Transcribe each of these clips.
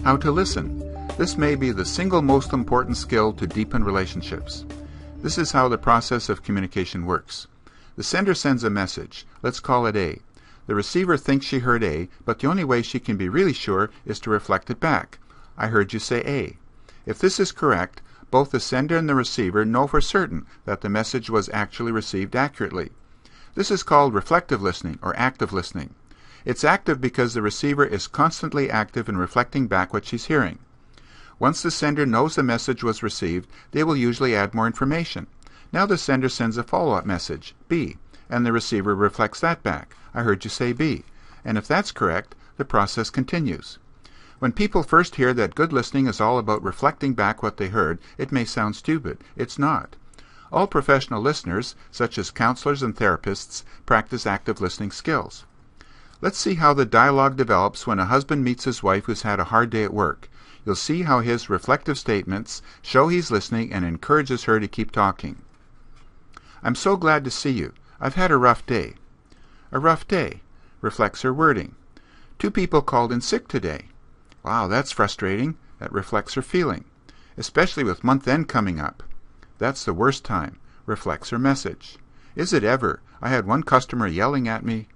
How to listen. This may be the single most important skill to deepen relationships. This is how the process of communication works. The sender sends a message. Let's call it A. The receiver thinks she heard A, but the only way she can be really sure is to reflect it back. I heard you say A. If this is correct, both the sender and the receiver know for certain that the message was actually received accurately. This is called reflective listening or active listening. It's active because the receiver is constantly active in reflecting back what she's hearing. Once the sender knows the message was received, they will usually add more information. Now the sender sends a follow-up message, B, and the receiver reflects that back. I heard you say B. And if that's correct, the process continues. When people first hear that good listening is all about reflecting back what they heard, it may sound stupid. It's not. All professional listeners, such as counselors and therapists, practice active listening skills. Let's see how the dialogue develops when a husband meets his wife who's had a hard day at work. You'll see how his reflective statements show he's listening and encourages her to keep talking. I'm so glad to see you. I've had a rough day. A rough day reflects her wording. 2 people called in sick today. Wow, that's frustrating. That reflects her feeling. Especially with month-end coming up. That's the worst time. Reflects her message. Is it ever? I had one customer yelling at me.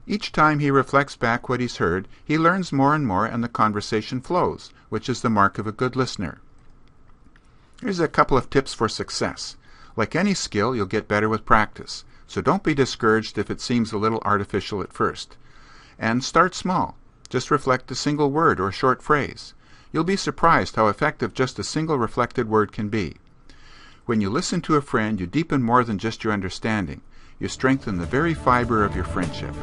Each time he reflects back what he's heard, he learns more and more and the conversation flows, which is the mark of a good listener. Here's a couple of tips for success. Like any skill, you'll get better with practice, so don't be discouraged if it seems a little artificial at first. And start small. Just reflect a single word or short phrase. You'll be surprised how effective just a single reflected word can be. When you listen to a friend, you deepen more than just your understanding. You strengthen the very fiber of your friendship.